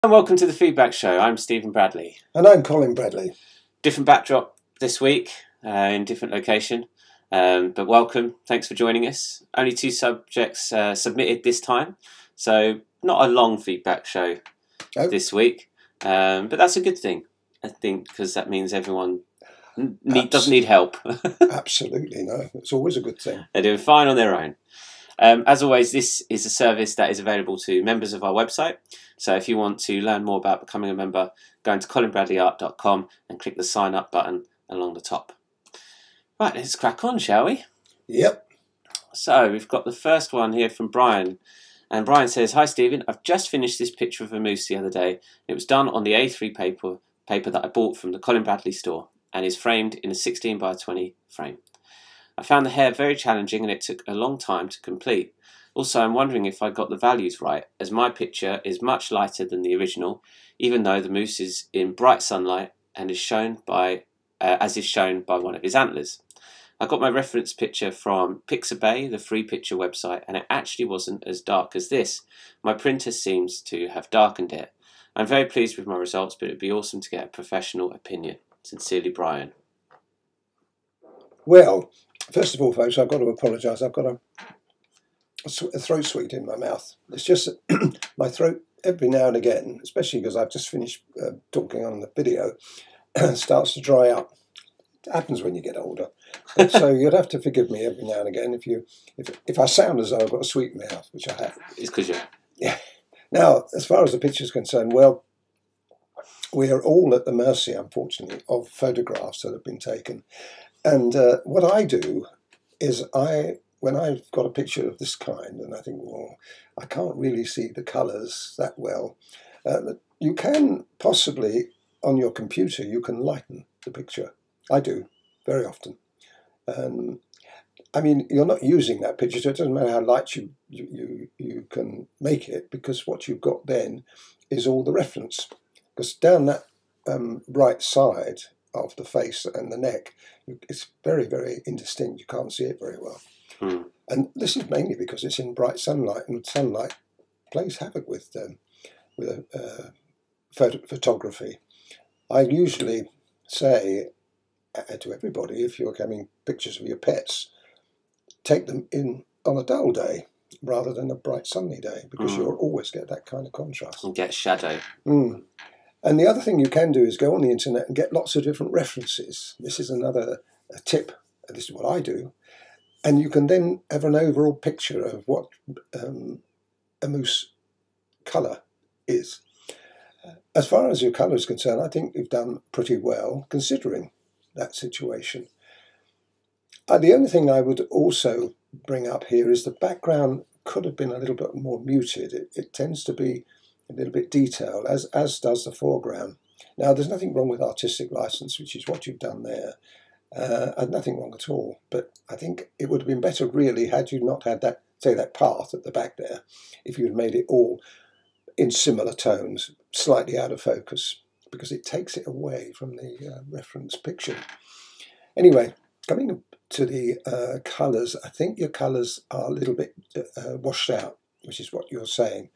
And welcome to the Feedback Show. I'm Stephen Bradley. And I'm Colin Bradley. Different backdrop this week, in different location, but welcome. Thanks for joining us. Only 2 subjects submitted this time, so not a long feedback show this week, but that's a good thing, I think, because that means everyone doesn't need help. Absolutely, no. It's always a good thing. They're doing fine on their own. As always, this is a service that is available to members of our website. So if you want to learn more about becoming a member, go into colinbradleyart.com and click the sign up button along the top. Right, let's crack on, shall we? Yep. So we've got the first one here from Brian. And Brian says, "Hi Stephen, I've just finished this picture of a moose the other day. It was done on the A3 paper that I bought from the Colin Bradley store and is framed in a 16 by 20 frame. I found the hair very challenging and it took a long time to complete. Also, I'm wondering if I got the values right, as my picture is much lighter than the original, even though the moose is in bright sunlight and is shown by, as is shown by one of his antlers. I got my reference picture from Pixabay, the free picture website, and it actually wasn't as dark as this. My printer seems to have darkened it. I'm very pleased with my results, but it'd be awesome to get a professional opinion. Sincerely, Brian." Well, first of all, folks, I've got to apologise. I've got a throat sweet in my mouth. It's just my throat, every now and again, especially because I've just finished talking on the video, starts to dry up. It happens when you get older. So you'd have to forgive me every now and again if I sound as though I've got a sweet mouth, which I have. It's because you're... Yeah. Now, as far as the picture is concerned, well, we are all at the mercy, unfortunately, of photographs that have been taken. And what I do is when I've got a picture of this kind and I think, well, I can't really see the colours that well, you can possibly, on your computer, you can lighten the picture. I do, very often. I mean, you're not using that picture, so it doesn't matter how light you can make it, because what you've got then is all the reference. Because down that right side of the face and the neck, it's very, very indistinct. You can't see it very well. And this is mainly because it's in bright sunlight, and sunlight plays havoc with photography. I usually say to everybody, if you're having pictures of your pets, take them in on a dull day rather than a bright sunny day, because you'll always get that kind of contrast. And get shadow. And the other thing you can do is go on the internet and get lots of different references. This is another tip. This is what I do. And you can then have an overall picture of what a moose colour is. As far as your colour is concerned, I think you've done pretty well considering that situation. The only thing I would also bring up here is the background could have been a little bit more muted. It tends to be a little bit detailed, as does the foreground. Now, there's nothing wrong with artistic license, which is what you've done there. Nothing wrong at all. But I think it would have been better, really, had you not had that, say, that path at the back there, if you had made it all in similar tones, slightly out of focus, because it takes it away from the reference picture. Anyway, coming to the colours, I think your colours are a little bit washed out, which is what you're saying.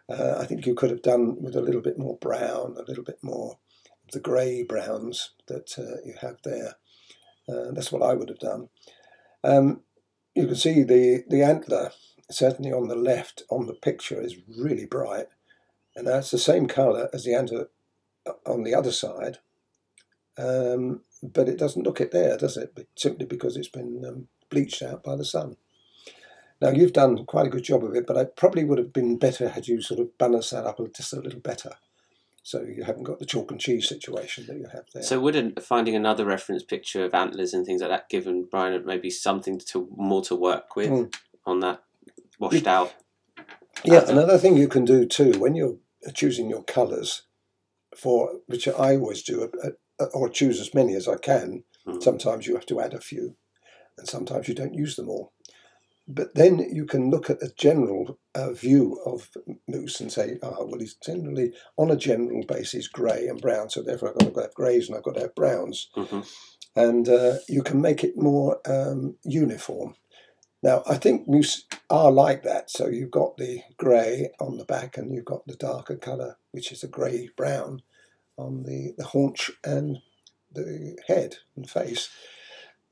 I think you could have done with a little bit more brown, a little bit more of the grey browns that you have there. That's what I would have done. You can see the antler, certainly on the left on the picture, is really bright. And that's the same colour as the antler on the other side. But it doesn't look it there, does it? Simply because it's been bleached out by the sun. Now, you've done quite a good job of it, but it probably would have been better had you sort of balanced that up just a little better, so you haven't got the chalk and cheese situation that you have there. So wouldn't finding another reference picture of antlers and things like that given Brian maybe something more to work with on that washed out? Yeah, another thing you can do too, when you're choosing your colours, which I always do, or choose as many as I can. Sometimes you have to add a few, and sometimes you don't use them all. But then you can look at a general view of moose and say, well, he's generally, on a general basis, grey and brown, so therefore I've got to have greys and I've got to have browns. And you can make it more uniform. Now, I think mousse are like that. So you've got the grey on the back and you've got the darker colour, which is a grey-brown on the haunch and the head and face.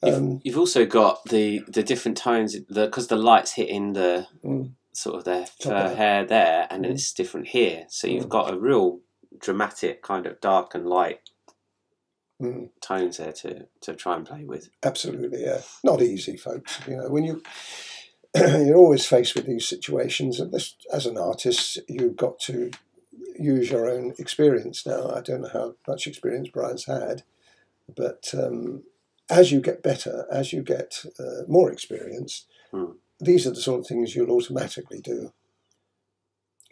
You've also got the different tones because the light's hitting the sort of the fur hair there, and it's different here. So you've got a real dramatic kind of dark and light tones there to try and play with. Absolutely, yeah. Not easy, folks. You know, when you're always faced with these situations, and this, as an artist, you've got to use your own experience. Now, I don't know how much experience Brian's had, but as you get better, as you get more experience, these are the sort of things you'll automatically do.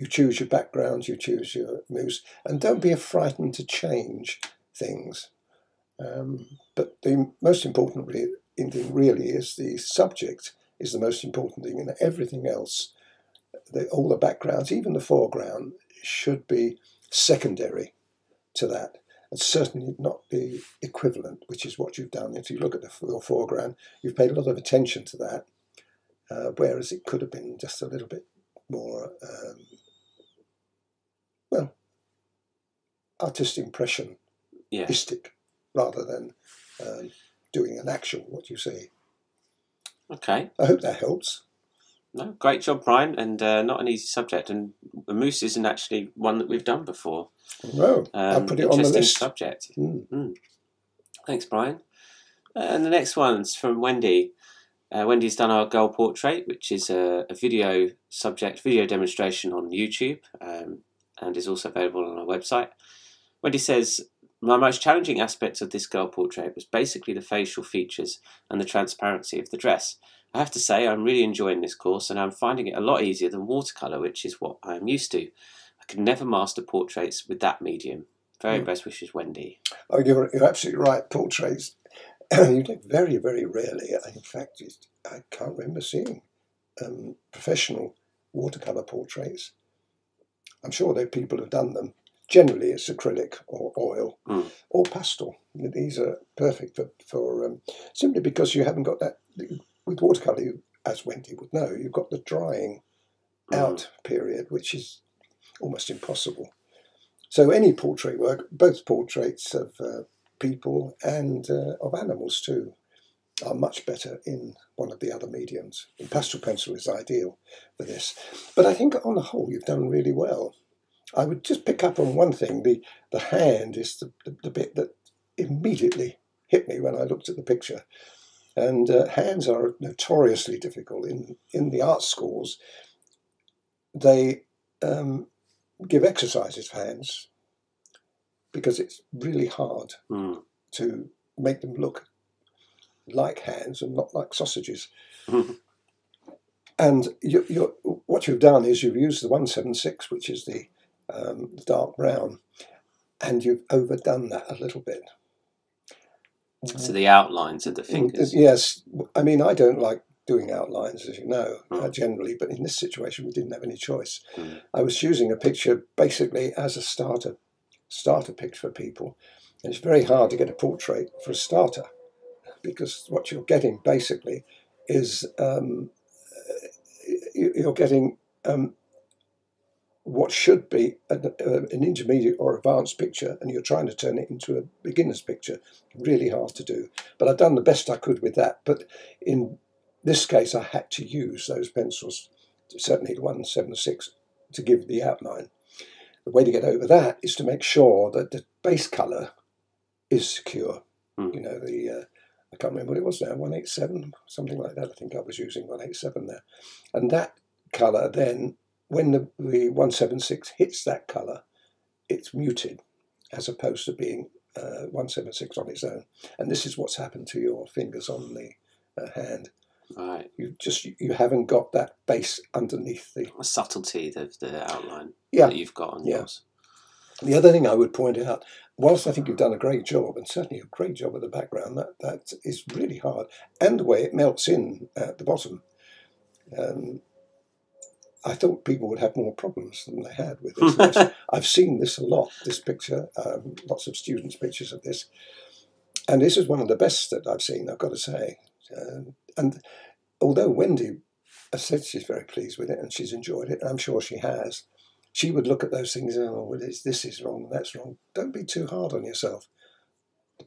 You choose your background, you choose your mousse, and don't be frightened to change things. But the most important thing really is the subject is the most important thing, and everything else, all the backgrounds, even the foreground, should be secondary to that. And certainly not the equivalent, which is what you've done. If you look at your foreground, you've paid a lot of attention to that, whereas it could have been just a little bit more, artistic impressionistic, rather than doing an actual what you see. Okay. I hope that helps. No, great job, Brian, and not an easy subject. And the mousse isn't actually one that we've done before. No, I'll put it on the list. Interesting subject. Thanks, Brian. And the next one's from Wendy. Wendy's done our girl portrait, which is a video demonstration on YouTube, and is also available on our website. Wendy says, my most challenging aspect of this girl portrait was basically the facial features and the transparency of the dress. I have to say I'm really enjoying this course, and I'm finding it a lot easier than watercolour, which is what I am used to. I could never master portraits with that medium. Very best wishes, Wendy. Oh, you're absolutely right. Portraits, you do very, very rarely. In fact, I can't remember seeing professional watercolour portraits. I'm sure there are people who've done them. Generally, it's acrylic or oil or pastel. These are perfect for simply because you haven't got that. With watercolour, as Wendy would know, you've got the drying out period, which is almost impossible. So any portrait work, both portraits of people and of animals too, are much better in one of the other mediums. And pastel pencil is ideal for this. But I think on the whole, you've done really well. I would just pick up on one thing. The hand is the bit that immediately hit me when I looked at the picture. And hands are notoriously difficult. In the art schools, they give exercises for hands because it's really hard to make them look like hands and not like sausages. And what you've done is you've used the 176, which is the dark brown, and you've overdone that a little bit. So the outlines of the fingers. Yes. I mean, I don't like doing outlines, as you know, generally, but in this situation, we didn't have any choice. I was choosing a picture basically as a starter picture for people. And it's very hard to get a portrait for a starter because what you're getting basically is you're getting what should be an intermediate or advanced picture, and you're trying to turn it into a beginner's picture. Really hard to do. But I've done the best I could with that. But in this case, I had to use those pencils, certainly the 176, to give the outline. The way to get over that is to make sure that the base colour is secure. You know, I can't remember what it was now, 187, something like that. I think I was using 187 there. And that colour then, when the 176 hits that colour, it's muted as opposed to being 176 on its own. And this is what's happened to your fingers on the hand. Right. You haven't got that base underneath the subtlety of the outline that you've got on yours. The other thing I would point out, whilst I think you've done a great job, and certainly a great job with the background, that is really hard, and the way it melts in at the bottom. I thought people would have more problems than they had with this. I've seen this a lot, this picture, lots of students' pictures of this. And this is one of the best that I've seen, I've got to say. And although Wendy has said she's very pleased with it and she's enjoyed it, and I'm sure she has, she would look at those things and, oh, well, this is wrong, that's wrong. Don't be too hard on yourself.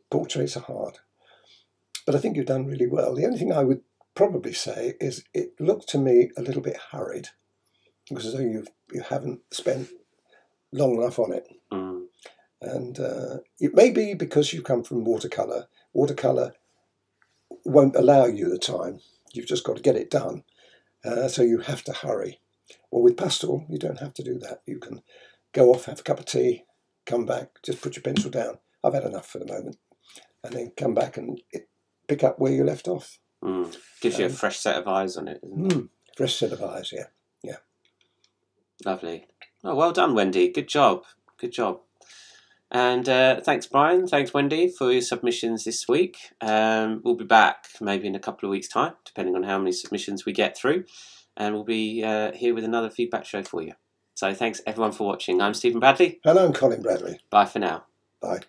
Portraits are hard. But I think you've done really well. The only thing I would probably say is it looked to me a little bit hurried, because as though you haven't spent long enough on it. Mm. And it may be because you come from watercolour. Watercolour won't allow you the time. You've just got to get it done. So you have to hurry. Well, with pastel, you don't have to do that. You can go off, have a cup of tea, come back, just put your pencil down. I've had enough for the moment. And then come back and pick up where you left off. Mm. Gives you a fresh set of eyes on it, doesn't it? Fresh set of eyes, yeah. Yeah. Lovely. Oh, well done, Wendy. Good job. Good job. And thanks, Brian. Thanks, Wendy, for your submissions this week. We'll be back maybe in a couple of weeks' time, depending on how many submissions we get through. And we'll be here with another feedback show for you. So thanks, everyone, for watching. I'm Stephen Bradley. And I'm Colin Bradley. Bye for now. Bye.